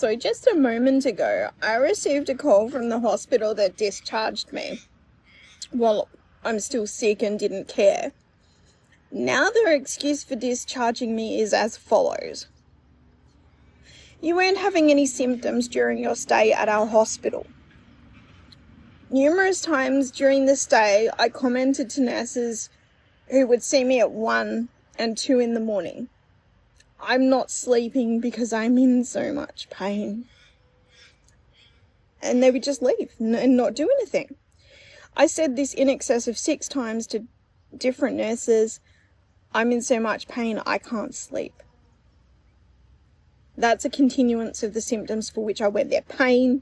So just a moment ago, I received a call from the hospital that discharged me while I'm still sick and didn't care. Now their excuse for discharging me is as follows. You weren't having any symptoms during your stay at our hospital. Numerous times during the stay, I commented to nurses who would see me at 1 and 2 in the morning. I'm not sleeping because I'm in so much pain. And they would just leave and not do anything. I said this in excess of 6 times to different nurses. I'm in so much pain, I can't sleep. That's a continuance of the symptoms for which I went there. Pain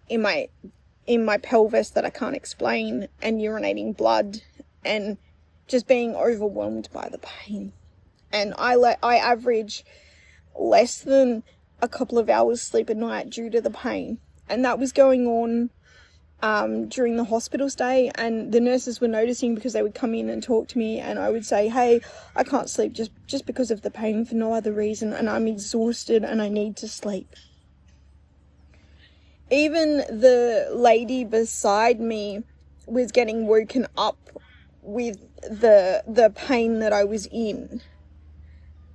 in my pelvis that I can't explain, and urinating blood, and just being overwhelmed by the pain. And I average less than a couple of hours sleep a night due to the pain. And that was going on during the hospital stay, and the nurses were noticing because they would come in and talk to me, and I would say, hey, I can't sleep just because of the pain, for no other reason, and I'm exhausted and I need to sleep. Even the lady beside me was getting woken up with the pain that I was in,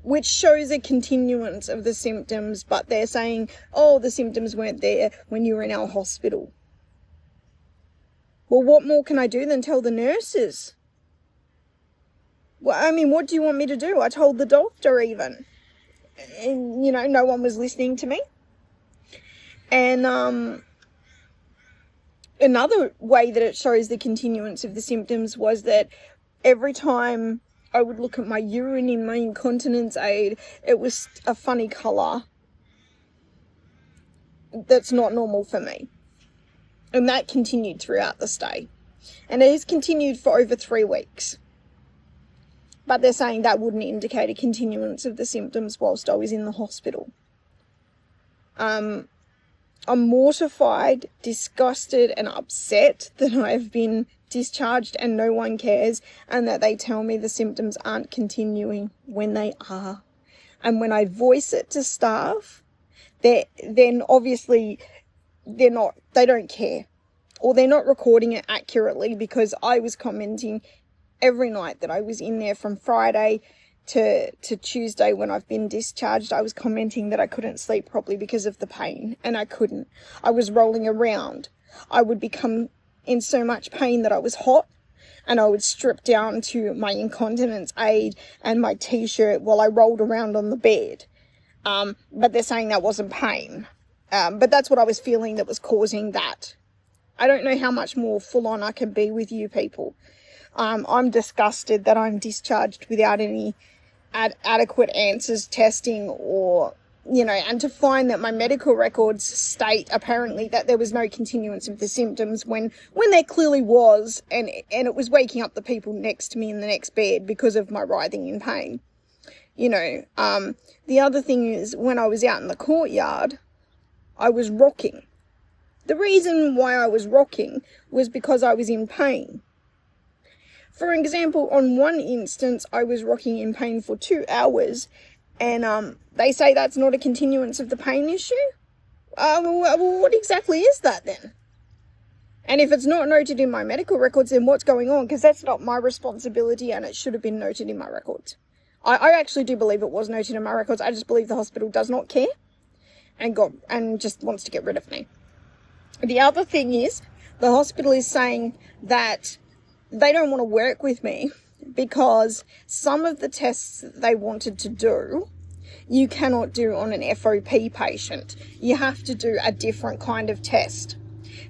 which shows a continuance of the symptoms, but they're saying, oh, the symptoms weren't there when you were in our hospital. Well, what more can I do than tell the nurses? Well, I mean, what do you want me to do? I told the doctor even. And, no one was listening to me. And another way that it shows the continuance of the symptoms was that every time I would look at my urine in my incontinence aid, it was a funny colour that's not normal for me. And that continued throughout the stay. And it has continued for over 3 weeks. But they're saying that wouldn't indicate a continuance of the symptoms whilst I was in the hospital. I'm mortified, disgusted, and upset that I've been discharged and no one cares, and that they tell me the symptoms aren't continuing when they are. And when I voice it to staff, then obviously they don't care, or they're not recording it accurately, because I was commenting every night that I was in there from Friday to Tuesday when I've been discharged. I was commenting that I couldn't sleep properly because of the pain, and I couldn't. I was rolling around. I would become in so much pain that I was hot, and I would strip down to my incontinence aid and my t-shirt while I rolled around on the bed. But they're saying that wasn't pain. But that's what I was feeling that was causing that. I don't know how much more full on I can be with you people. I'm disgusted that I'm discharged without any adequate answers, testing, or, and to find that my medical records state apparently that there was no continuance of the symptoms when there clearly was, and it was waking up the people next to me in the next bed because of my writhing in pain. The other thing is, when I was out in the courtyard, I was rocking. The reason why I was rocking was because I was in pain. For example, on one instance, I was rocking in pain for 2 hours, and they say that's not a continuance of the pain issue? What exactly is that then? And if it's not noted in my medical records, then what's going on? Because that's not my responsibility, and it should have been noted in my records. I actually do believe it was noted in my records. I just believe the hospital does not care and just wants to get rid of me. The other thing is, the hospital is saying that they don't want to work with me because some of the tests that they wanted to do, you cannot do on an FOP patient. You have to do a different kind of test.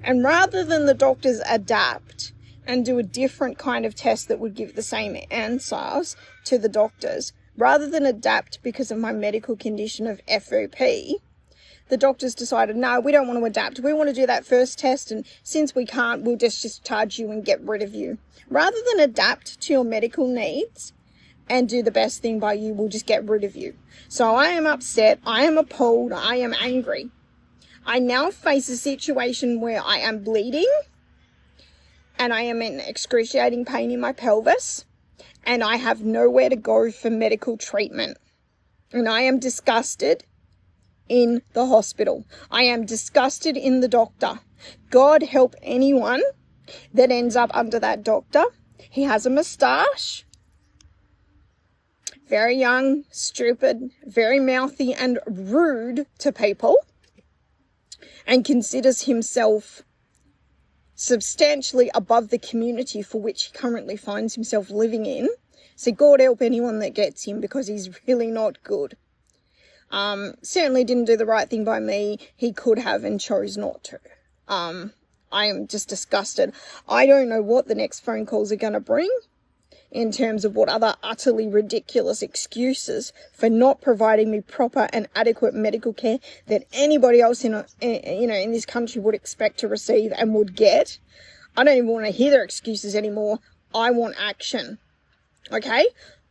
And rather than the doctors adapt and do a different kind of test that would give the same answers to the doctors, rather than adapt because of my medical condition of FOP, the doctors decided, no, we don't want to adapt. We want to do that first test, and since we can't, we'll just discharge you and get rid of you. Rather than adapt to your medical needs and do the best thing by you, we'll just get rid of you. So I am upset, I am appalled, I am angry. I now face a situation where I am bleeding, and I am in excruciating pain in my pelvis, and I have nowhere to go for medical treatment. And I am disgusted in the hospital. I am disgusted in the doctor. God help anyone that ends up under that doctor. He has a moustache. Very young, stupid, very mouthy and rude to people, and considers himself substantially above the community for which he currently finds himself living in. So God help anyone that gets him, because he's really not good. Certainly didn't do the right thing by me. He could have and chose not to. I am just disgusted. I don't know what the next phone calls are going to bring in terms of what other utterly ridiculous excuses for not providing me proper and adequate medical care that anybody else in this country would expect to receive and would get. I don't even want to hear their excuses anymore. I want action. Okay?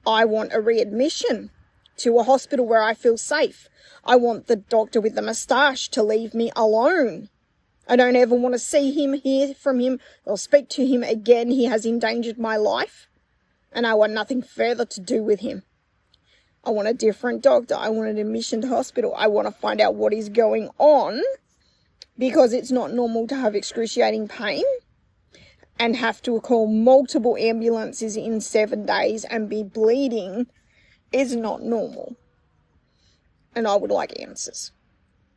I want a readmission to a hospital where I feel safe. I want the doctor with the moustache to leave me alone. I don't ever want to see him, hear from him, or speak to him again. He has endangered my life. And I want nothing further to do with him. I want a different doctor. I want an admission to hospital. I want to find out what is going on, because it's not normal to have excruciating pain and have to call multiple ambulances in 7 days and be bleeding is not normal. And I would like answers.